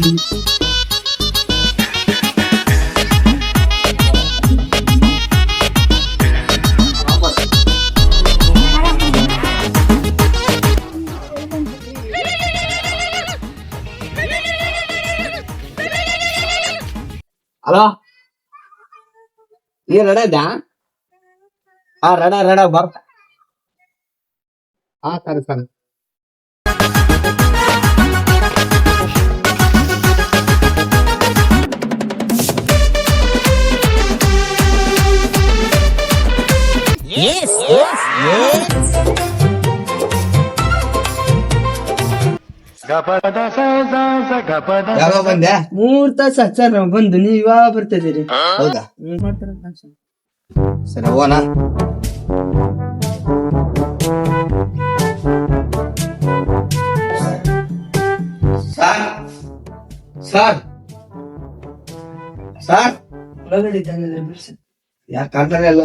Hello, ನೀ red ಇದ್ಯಾ? ಹಾ, ರೆಡ ಬರ್ತ. ಹಾ, ಸರಿ. ಯಾವಾಗ ಬಂದೆ? 3 ತಾಸು ಸರ್ ನಾವು ಬಂದು, ನೀವ್ ಇವಾಗ ಬರ್ತಿದ್ದೀರಿ. ಹೌದಾ? ಸರಿ, ಹೋಗೋಣ. ಸರ್ ಒಳಗಡೆ ಇದ್ದಾನೆ ಬಿಡ್ಸಿ. ಯಾಕೆ ಕಾಣ್ತಾನೆ ಅಲ್ಲ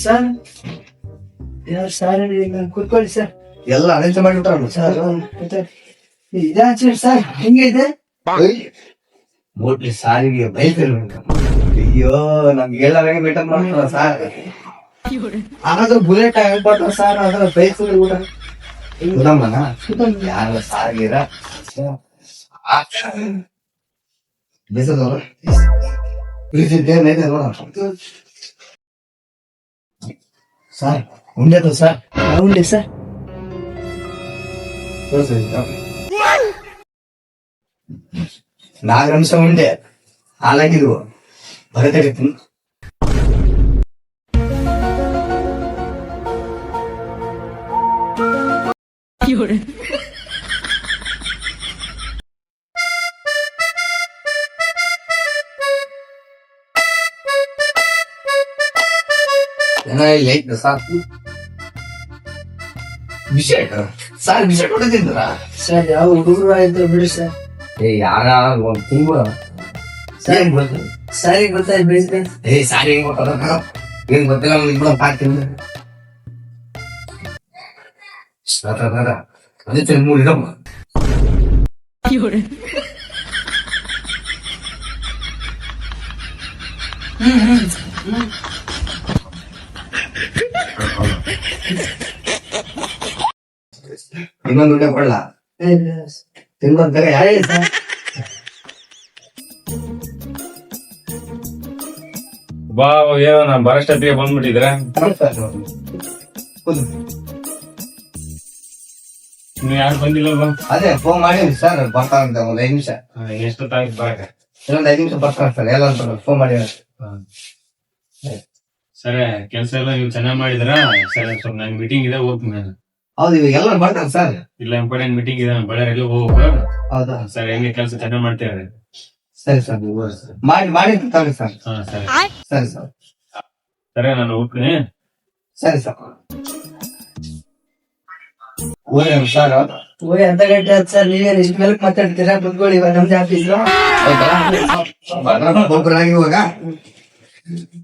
ಸರ್? ಯಾರು ಸಾರ್ ಕೂತ್ಕೊಳ್ಳಿ ಸರ್. ಎಲ್ಲ ಅರೇಂಜ್ ಮಾಡಿಬಿಟ್ರಲ್ಲ ಸರ್ ಇದೆ ಸರ್, ಹಿಂಗೆ ಇದೆ. ಮೋಟ್ಲಿ ಸಾರಿಗೆ ಬೈಕ್ ಅಯ್ಯೋ, ನಮ್ಗೆ ಹೇಳಾರಂಗೆ ಮೇಟಪ್ ಮಾಡ್ತಾರ ಸಾರ್. ಆದ್ರೂ ಬುಲೆಟ್ ಆಗ್ಬಿಟ್ರ ಸಾರ್, ಅದ್ರ ಬೈಕ್ ಉದಮ್ಮನ ಯಾರ ಸಾರಿಗೆರ ಬೇಸದವ್ರ ಸರ್. ಉಂಡೆ ಸರ್? ಉಂಡೆ ಸರ್. ನಾಗರಂಶ ಉಂಡೆ ಹಾಲಾಗಿದ್ವು ಬರತೈತಿ. ಸಾರ್ ಬಿಷೆಟ್ ಹೊಡೆ ತಿಂದ್ರ ಸರ್? ಯಾವ ಹುಡುಗರು ಆಯ್ತು ಬಿಡಿ ಸರ್. ಯಾರ ತಿಂಗಳು ಸಾರಿಗೆ ಗೊತ್ತಾಯ್ತು ಬಿಡಿ. ಸಾರಿ ಹೆಂಗ್ ಗೊತ್ತದ? ಏನ್ ಗೊತ್ತಿಲ್ಲ ಇಬ್ಬರು ಪಾಡ್ತೀನಿ. ಅದೇ ತಿಂಗಳು ಇಡಮ್ಮ. ಇನ್ನೊಂದು ಉಂಡೆ ಕೊಡ್ಲ? ತಿನ್ಕೊಂತ ಯಾರೇ ಸರ್? ಬಾ, ಏನೋ ನಾ ಬರಷ್ಟೊತ್ತಿಗೆ ಬಂದ್ಬಿಟ್ಟಿದ್ರೆ. ನೀವು ಯಾರು ಬಂದಿಲ್ಲ? ಅದೇ ಫೋನ್ ಮಾಡಿದ್ರಿ ಸರ್, ಬರ್ತಾರಂತ. ಒಂದ್ 5 ನಿಮಿಷ. ಎಷ್ಟೊತ್ತಾಗಿತ್ತು ಬರಕ್ಕೆ? ಇನ್ನೊಂದ್ 5 ನಿಮಿಷ ಬರ್ತಾರ ಸರ್. ಎಲ್ಲ ಫೋನ್ ಮಾಡಿ. ಸರಿ, ಕೆಲ್ಸ ಎಲ್ಲ ನೀವು ಚೆನ್ನಾಗ್ ಮಾಡಿದ್ರ. ಸರಿ, ಸ್ವಲ್ಪ ನನ್ ಮೀಟಿಂಗ್ ಇದೆ, ಹೋಗ್ತೀನಿ ನಾನು. ಹೌದು, ಇವಾಗ ಎಲ್ಲರೂ ಬರ್ತಾರ ಸರ್. ಇಲ್ಲ, ಇಂಪಾರ್ಟೆಂಟ್ ಮೀಟಿಂಗ್ ಇದೆ, ಬಳ್ಳಾರಿಯಲ್ಲಿ ಹೋಗ್ಬೇಕು. ಹೌದಾ? ಸರಿ, ಹೆಂಗೆ ಕೆಲಸ ಚೆನ್ನಾಗ್ ಮಾಡ್ತೀರ? ಸರಿ ಸರ್, ಮಾಡಿ ತಗೊಳ್ಳಿ ಸರ್. ಹಾ, ಸರಿ ಸರಿ ಸರ್. ಸರಿ, ನಾನು ಹೋಗ್ತೀನಿ. ಸರಿ ಸರ್. ಸರ್ ಅರ್ಧ ಗಂಟೆ ಆಯ್ತು ಸರ್. ನೀವೇನು ಇಷ್ಟ ಮೇಲೆ ಮಾತಾಡ್ತೀರಾ? ಕುತ್ಕೊಳ್ಳಿ, ಇವಾಗ ನಮ್ದು ಆಫೀಸ್. ಒಬ್ಬರಾಗಿ ಇವಾಗ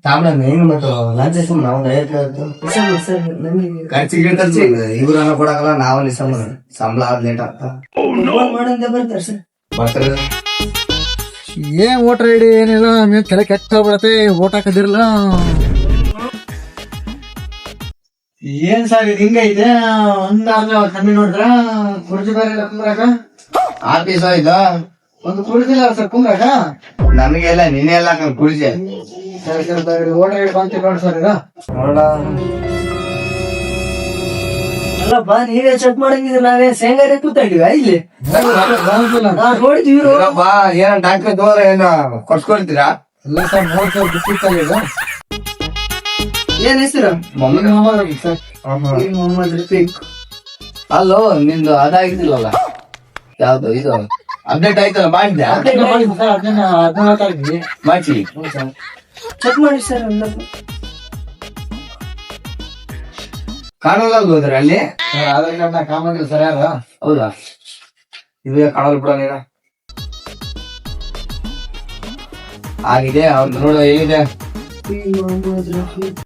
ತಾಮ್ರ ಲಂಚ ನಾವು ಖರ್ಚಿಗೆ ಇವ್ರನ್ನ ಕೊಡಕಲ್ಲ, ನಾವಲ್ಲಿ ಸಂಬಳ ಲೇಟ್ ಆಗ್ತಾ ಮಾಡಂತ ಬರ್ತಾರೆ ಸರ್. ಬರ್ತಾರೆ. ಏನ್ ವೋಟರ್ ಐಡಿ ಏನಿಲ್ಲ, ಆಮೇಲೆ ತಲೆ ಕೆಟ್ಟ ಬಿಡತ್ತೆ. ಓಟ್ ಹಾಕದಿರಲ್ಲ. ಏನ್ ಸರ್ ಇದು ಹಿಂಗ ಇದೆ? ಒಂದಾದ್ಮೇಲೆ ಕಮ್ಮಿ ನೋಡಿದ್ರ ಕುರ್ಚಿ ಬೇರೆ ಕುಂದ್ರಾಕ ಆಫೀಸ್ ಆಯ್ತಾ? ಒಂದು ಕುರ್ಚಿಲ್ಲ ಸರ್ ಕುಂದ್ರಾಕ. ನಮಗೆಲ್ಲ ನಿನ್ನೆ ಎಲ್ಲ ಕುರ್ಚಿ. ಸರಿ ಸರ್, ವೋಟರ್ ಐಡಿ ಬಂತು ನೋಡಿ ಸರ್. ಈಗ ಅಲ್ಲಪ್ಪ, ನೀವೇ ಚೆಕ್ ಮಾಡಂಗಿದ್ರೆ ನಾವೇ ಶೇಂಗಾರೆ ಕೂತಾಗಿವ ಇಲ್ಲಿ ನೋಡಿದ್ವಿ. ಏನ ಡಾಕ್ಟರ್ ದೋರ ಏನು ಕೊಡ್ಸ್ಕೊಳ್ತೀರಾ? ಇಲ್ಲ ಸರ್, 3 ಸಾವಿರ ಬಿಟ್ಟಿತ್ತಲ್ಲ. ಏನ್ ಹೆಸರು? ಮೊಹಮ್ಮದ್ ರಫೀಕ್. ಅಲ್ಲೋ, ನಿಂದು ಅದಾಗಿದ್ದಿಲ್ಲಲ್ಲ, ಯಾವ್ದು ಇದು ಅಪ್ಡೇಟ್ ಆಯ್ತಲ್ಲ, ಮಾಡಿದ್ದೆ ಮಾಡ್ಸಿ. ಚೆಕ್ ಮಾಡಿ ಸರ್. ಕಾಣಲ್ಲ ಹೋದ್ರೆ ಅಲ್ಲಿ ಆಧಾರ್ ಕಾರ್ಡ್ ನಾ ಕಾಮಂದಿಲ್ಲ ಸರ್. ಯಾರು? ಹೌದಾ? ಇವೇ ಕಾಣಲ್ ಬಿಡ ನೀನ. ಆಗಿದೆ ಅವ್ನು ನೋಡ, ಏನಿದೆ? ಮೊಹಮ್ಮದ್ ರಫೀಕ್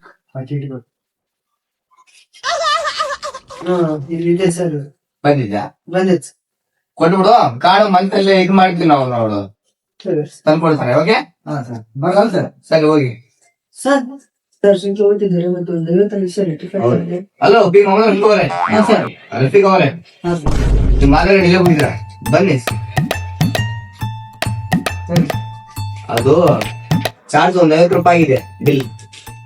ಇಲ್ಲಿದೆ ಸರ್. ಬಂದಿದ್ದ? ಬಂದಿತ್ತು. ಕೊಟ್ಬಿಡು ಕಾರ್ಡ್ ಮಂತಲ್ಲಿ ಇದು ಮಾಡ್ತೀವಿ ನಾವು ನೋಡು ತಂದ್ಕೊಡ್ತಾರೆ. ಓಕೆ ಹಾ ಸರ್ ಬರಲ್ಲ ಸರ್. ಸರಿ ಹೋಗಿ. ಸರ್ ಸರ್ ಸಂಖ್ಯೆ ಓದಿದ್ದಾರೆ ಮತ್ತು ಒಂದು 50 ಸರ್ ಹಲೋ ರಫೀಕ್ ಅವರೇ, ರಫೀಕ್ ಅವರೇ ನಿಮ್ಮ ಮಾದರಿ ಇಲ್ಲೇ ಹೋಗಿದ್ರ ಬನ್ನಿ. ಅದು ಚಾರ್ಜ್ ಒಂದ್ 50 ರೂಪಾಯಿ ಆಗಿದೆ ಬಿಲ್.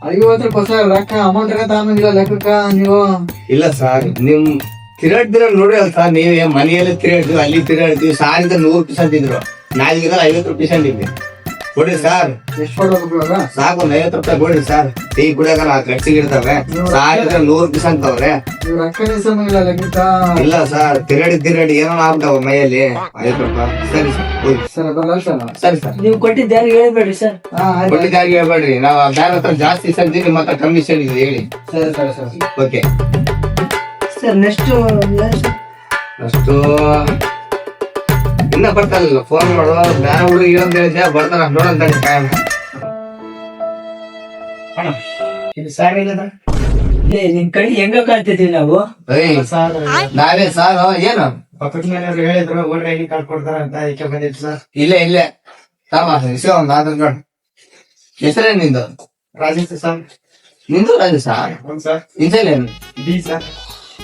50 ರೂಪಾಯಿ ಸರ್. ರೊಕ್ಕ ಅಮೌಂಟ್ ತಗೊಂಡಿಲ್ಲ ಲೆಕ್ಕಕ್ಕ ನೀವು. ಇಲ್ಲ ಸರ್ ನಿಮ್ ತಿರುಗಾಡ್ತೀರ ನೋಡ್ರಿ ಅಲ್ಲ ಸರ್, ನೀವೇ ಮನೆಯಲ್ಲಿ ತಿರುಗಾಡ್ತೀವಿ ಅಲ್ಲಿ ತಿರುಗಾಡ್ತೀವಿ. ಸಾರಿದ 100% ಇದ್ರು, ನಾಲ್ಕಿದ್ರೆ 50% ಇದ್ವಿ. ಕೊಡ್ರಿ ಸರ್. ಎಷ್ಟು ಕೊಡ್ಬೇಕು ಇವಾಗ? ಸಾಕು ಒಂದ್ 50 ರೂಪಾಯಿ ಕೊಡ್ರಿ ಸರ್. ಟೀ ಕುಡಿಯಾಕ ಖರ್ಚಿಗೆ ಇರ್ತವೆ. ಸಾರಿದ್ರೆ 100% ಅವ್ರೆ. ನೀವು ರೊಕ್ಕ ನಿಲ್ಸಂಗಿಲ್ಲ ಲೆಕ್ಕಕ್ಕ. ಇಲ್ಲ ಸರ್ ತಿರುಗಾಡಿ ಏನೋ ಆಗ್ತಾವ ಮೈಯಲ್ಲಿ. 50 ರೂಪಾಯಿ. ಸರಿ ಸರ್ ಹೋಗಿ. ಸರ್ ಬರಲ್ಲ ಸರ್. ಸರಿ ಸರ್. ನೀವು ಕೊಟ್ಟಿದ್ದು ಯಾರು ಹೇಳ್ಬೇಡ್ರಿ ಸರ್. ಹಾ ಆಯ್ತು. ಕೊಟ್ಟಿದ್ದಾಗಿ ಹೇಳ್ಬೇಡ್ರಿ, ನಾವು ಬ್ಯಾರ ಹತ್ರ ಜಾಸ್ತಿ ಇಸ್ಕೊಂತೀವಿ, ನಿಮ್ಮ ಹತ್ರ ಕಮಿಷನ್ ಇದೆ ಹೇಳಿ. ಸರಿ ಸರಿ ಸರ್. ಓಕೆ ಸರ್ ನೆಕ್ಸ್ಟ್ ಅಷ್ಟು ಇನ್ನ ಬರ್ತಾರಲ್ಲ ಫೋನ್ ಮಾಡು. ಬ್ಯಾರ ಹುಡುಗಿ ಅಂತ ಹೇಳಿದ್ಯಾ ಬರ್ತಾರ ನೋಡಂತ ಕಾಯಂ. ನಿನ್ ಕಡೆ ಹೆಂಗ ಕಾಣ್ತಿದೀವಿ ನಾವು. ನಾವೇ ಸಾರ್ ಏನು ಪಕ್ಕದ ಮನೆಯವ್ರು ಹೇಳಿದ್ರು ವೋಟರ್ ಐಡಿ ಕಾರ್ಡ್ ಕೊಡ್ತಾರ ಅಂತ ಅದಕ್ಕೆ ಬಂದಿತ್ತು ಸರ್. ಇಲ್ಲೇ ಇಸ್ಕೊ ಒಂದು ಆಧಾರ್ ಕಾರ್ಡ್. ಹೆಸರೇನು ನಿಂದು? ರಾಜೇಶ್ ಸರ್. ನಿಂದು ರಾಜು ಸಾರ್. ಹೌದು ಸರ್. ಇನ್ಸಲೇನು ಡಿ ಸರ್.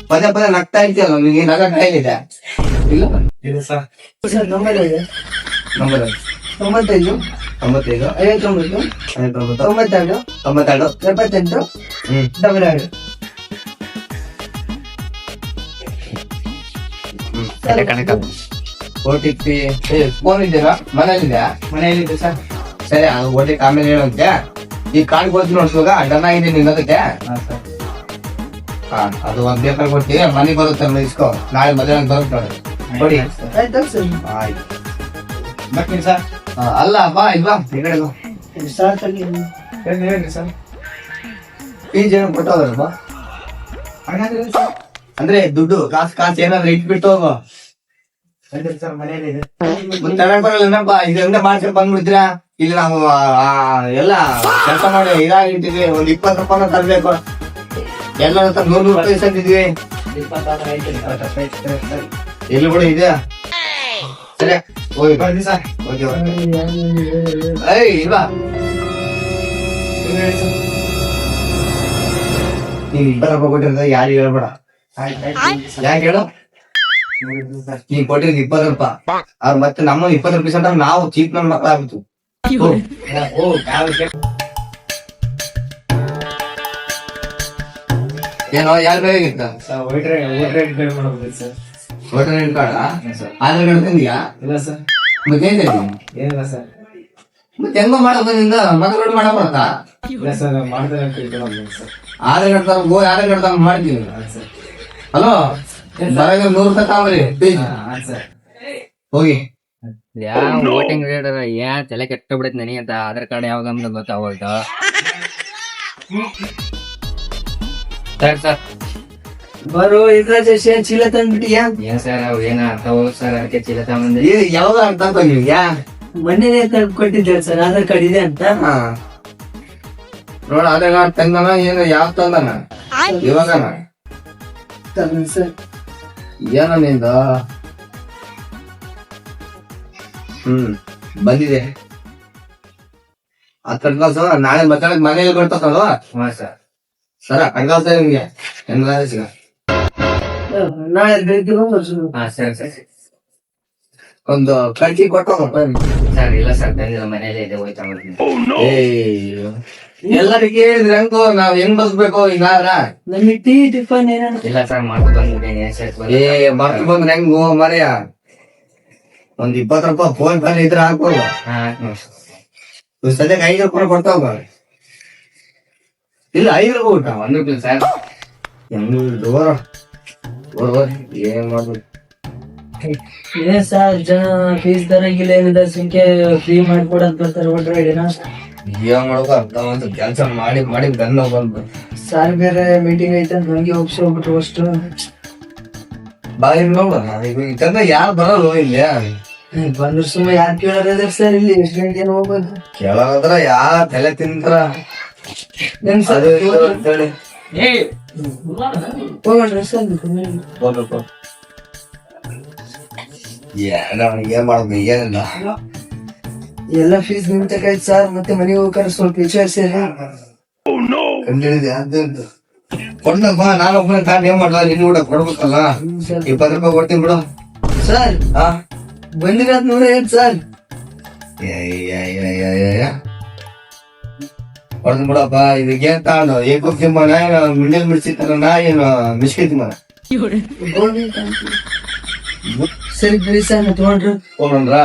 ಪದೇ ನಗ್ತಾ ಇರ್ತೀಯಲ್ಲ, ನಿಮಗೆ ನಗ ಕಾಯಿಲಿದೆ? ಇಲ್ಲ ಇದೆ ಸರ್. ಸರ್ ನಂಬರ್ ಇದೆ ನಂಬರ್ 95 95 59 92 92 78 22. OTP ಫೋನ್ ಇದೆಯಾ ಮನೇಲಿದ್ಯಾ? ಮನೆಯಲ್ಲಿದೆ ಸರ್. ಸರಿ OTP ಆಮೇಲೆ ಹೇಳುವಂತೆ. ಈ ಕಾರ್ಡ್ ಕೊಡ್ತೀನಿ ನೋಡ್ಸುವಾಗ ಡನ್ ಆಗಿದೆ ನಿನ್ನದಕ್ಕೆ. ಹಾ ಸರ್. ಹಾ ಅದು ಒಂದ್ ಬೇಕಾದ್ರೆ ಕೊಡ್ತೀವಿ, ಮನೆಗೆ ಬರುತ್ತೆ ಇಸ್ಕೋ. ನಾಳೆ ಮಧ್ಯಾಹ್ನ ಬರುತ್ತೆ ನೋಡಿ ಕೊಡಿ. ಆಯ್ತಾ ಸರ್. ಆಯ್ತು. ಬರ್ತೀನಿ ಸರ್. ಅಲ್ಲ ಬಾ ಇಲ್ವಾ ಈ ಕಡೆ ಬಾ. ಸರ್ ತಗಿ ಹೇಳ್ರಿ ಸರ್. ಫೀಸ್ ಏನೋ ಕೊಟ್ಟೋದ್ರಲ್ವಾ? ಹಾಗಾದ್ರೆ ಸರ್. ಅಂದ್ರೆ ದುಡ್ಡು ಕಾಸು ಏನಾದ್ರು ಇಟ್ಬಿಟ್ಟು ಹೋಗು. ಬಂದಿರಿ ಸರ್ ಮನೆಯಲ್ಲಿ ಇದೆ. ಮತ್ತೆ ತಗೊಂಡ್ ಬರಲ್ಲ ಇದೆಲ್ಲ ಮಾಡ್ಕೊಂಡು ಬಂದ್ಬಿಡ್ತೀರಾ? ಇಲ್ಲಿ ನಾವು ಎಲ್ಲ ಕೆಲಸ ಮಾಡಿ ಇದಾಗಿಟ್ಟಿದ್ವಿ. ಒಂದ್ 20 ರೂಪಾಯಿನ ತರಬೇಕು. ಎಲ್ಲ 100 ರೂಪಾಯಿ ಇಸ್ಕೊಂಡಿದ್ವಿ. 26 ಎಲ್ಲಿ ಕೂಡ ಇದೆ. ಸರಿ ಹೋಗಿ ಬರ್ತೀನಿ ಸರ್. ಓಕೆ ಏಯ್ ಇಲ್ವಾ ಹೇಳಿ ಸರ್. ನೀನ್ 20 ರೂಪಾಯಿ ಕೊಟ್ಟಿರೋದ ಯಾರಿಗೆ ಹೇಳ್ಬೇಡ. ಯಾಕೆ ಹೇಳು? ನೀನ್ ಕೊಟ್ಟಿರೋದು 20 ರೂಪಾಯಿ. ಅವ್ರು ಮತ್ತೆ ನಮ್ಮ 20 ರೂಪಾಯಿ ಅಂತ ನಾವು ಚೀಪ್ ನನ್ನ ಮಕ್ಳು ಆಗ್ಬಿಟ್ಟು. ಏನೋ ಯಾರು ಬೇಕಾಗಿತ್ತ? ಸರ್ ವೋಟರ್ ಐಡಿ ಕಾರ್ಡ್ ಮಾಡ್ಬೇಕು sir. Voter ID card sir. Aadhaar card ತಂದಿಯಾ? ಇಲ್ಲ ಸರ್. ಮತ್ತೆ ಏನ್ ಏನಿಲ್ಲ ಸರ್. ಮತ್ತೆ ಹೆಂಗೋ ಮಾಡೋದು ನಿಂದ ಮಗಲೋಡ್ ಮಾಡಬಾರ್ದ? ಇಲ್ಲ ಸರ್ ಮಾಡ್ತಾರೆ ಅಂತ ತಿಳ್ಕೊಂಡು ಸರ್. ಆಧಾರ್ ಕಾರ್ಡ್ ತಗೊಂಡ್ ಹೋಗಿ ಆಧಾರ್ ಕಾರ್ಡ್ ತಗೊಂಡ್ ಮಾಡ್ತೀವಿ. ಸರ್. ಹಲೋ ಬರಾಗ 100 ರೂಪಾಯಿ ತಗೊಂಡ್ರಿ ಪ್ಲೀಸ್. ಸರ್. ಹೋಗಿ ವೋಟಿಂಗ್ ಲೀಡರ್ ಏನ್ ತಲೆ ಕೆಟ್ಟ ಬಿಡತ್ ನನಗೆ ಅಂತ ಆಧಾರ್ ಕಾರ್ಡ್ ಯಾವಾಗ ಅಂತ ಗೊತ್ತಾಗೋಯ್ತು. ಸರ್ ಬರೋ ಇದ್ರಾಜ ಚೀಲ ತಂದ್ಬಿಟ್ಟಿಯಾ? ಏನ್ ಸರ್ ಅವ್ ಏನ ಅರ್ಥ ಸರ್ ಅದಕ್ಕೆ ಚೀಲ ತಗೊಂಬಂದೆ. ಯಾವ್ದು ಅರ್ಥ ಅಂತ ನಿಮ್ಗೆ? ಮೊನ್ನೆನೇ ಕೊಟ್ಟಿದ್ದೆ ಸರ್ ಆಧಾರ್ ಕಾರ್ಡ್ ಇದೆ ಅಂತ. ನೋಡ ಆಧಾರ್ ಕಾರ್ಡ್ ತಂದಾನ ಏನು ಯಾವ ತಂದಾನ ಇವಾಗನ ಸರ್ ಏನ ನಿಂದ? ಬಂದಿದೆ ಆ ಕಡ್ಗಾಲ್ಸ ನಾಳೆ ಮಕ್ಕಳಿಗೆ ಮನೇಲಿ ಬರ್ತದಲ್ವ ಹಾ ಸರ್. ಸರ ಕಡ್ಗಾಲ್ಸ ನಿಮ್ಗೆ ಹೆಂಗ ಸಿಗ ನಾಳೆ ಬೆಳಿಗ್ಗೆ ಬರ್ತೀನಿ. ಹಾ ಸರಿ ಸರ್. ಒಂದು ಕಳ್ಸಿ ಕೊಟ್ಟು ಸರ್ ಇಲ್ಲ ಸರ್ ತಂದಿಲ್ಲ ಮನೇಲಿ ಇದೆ ಹೋಯ್ತಾ ಎಲ್ಲರಿಗೆ ಹೇಳಿದ್ರೆ ಹೆಂಗೋ ನಾವ್ ಹೆಂಗ್ ಬಸ್ಬೇಕು ಹಿಂಗಾದ್ರ? ನಮಗೆ ಟೀ ಟಿಫನ್ ಏನಾದ್ರು ಇಲ್ಲ ಸರ್ ಮಾಡ್ಕೊಂಡು ಬಂದಿದ್ದೇನೆ ಸರ್. ಬರ್ತು ಬಂದ್ರೆ ಹೆಂಗು ಮರ್ಯ? ಒಂದ್ 20 ರೂಪಾಯಿ ಫೋನ್ ಪೇ ಇದ್ರೆ ಹಾಕೋದು. ಹಾ ಸದ್ಯಕ್ಕೆ 5 ರೂಪಾಯಿ ಕೊಡ್ತಾವ. ಇಲ್ಲ 5 ರೂಪಾಯಿ ಊಟ 1 ರೂಪಾಯಿ ಸರ್. ಏನ್ ಮಾಡ್ಬೇಕು? ಏನ್ ಸರ್ ಜನ ಫೀಸ್ ದರಂಗಿಲ್ಲ ಏನಿದೆ ಸಂಖ್ಯೆ ಫ್ರೀ ಮಾಡ್ಕೊಡಂತ ಬರ್ತಾರೆ ವೋಟರ್ ಐಡಿನ. ಏನ್ ಮಾಡ್ಬೇಕು ಅರ್ಥ ಅಂತ ಕೆಲ್ಸ ಮಾಡಿ ಗನ್ನ ಬಂದು ಸರ್ ಬೇರೆ ಮೀಟಿಂಗ್ ಐತೆ ಅಂತ ನಂಗೆ ಹೋಗ್ಬಿಟ್ರು ಅಷ್ಟು. ಬಾಯಿ ನೋಡ ಚಂದ ಯಾರು ಬರಲ್ಲ ಇಲ್ಲಿ. ಬಂದ್ರು ಸುಮ್ಮ ಯಾರು ಕೇಳೋದ್ರ ಸರ್ ಇಲ್ಲಿ ಎಷ್ಟು ಗಂಟೆಗೆ ಹೋಗ್ಬೋದು? ಕೇಳೋದ್ರ ಯಾರ ತಲೆ ತಿಂತಾರ ಏನ್ ಸರ್ ಅದು ಇದು ಅಂತೇಳಿ ಹೋಗೋಣ ಸರ್. ಹೋಗ್ಬೇಕು. ಏನ್ ಮಾಡ್ಬೇಕು ಏನಿಲ್ಲ. ಎಲ್ಲ ಫೀಸ್ ನಿಮ್ ತಕೈತ್ ಸರ್, ಮತ್ತೆ ಮನೆಗೆ ಹೋಗ್ತಾರೆ ಸ್ವಲ್ಪ ವಿಚಾರಿಸಿ. ಕಂಡಿಡಿದೆ ಅದಂತ ಕೊಡ್ನಪ್ಪ. ನಾನು ಒಬ್ಬನೇ ತಾಂಡ್ ಏನ್ ಮಾಡ್ಲಾ, ನಿನ್ ಕೂಡ ಕೊಡ್ಬೇಕಲ್ಲ. 20 ರೂಪಾಯಿ ಕೊಡ್ತೀನಿ ಬಿಡು. ಸರ್ ಹಾ ಬಂದಿರೋದ್ 108 ಸರ್. ಕೊಡ್ತೀನಿ ಬಿಡಪ್ಪ. ಇದಕ್ಕೆ ತಾಂಡು ಏಕೋ ತಿಮ್ಮನ ಮಿಂಡಲ್ ಮಿಡ್ಸಿತ್ತಾನ ಏನು ಮಿಸ್ಕಿ ತಿಮ್ಮನ ಸರಿ ಬಿಡಿ ಸರ್, ತಗೊಂಡ್ರು ಹೋಗ್ರ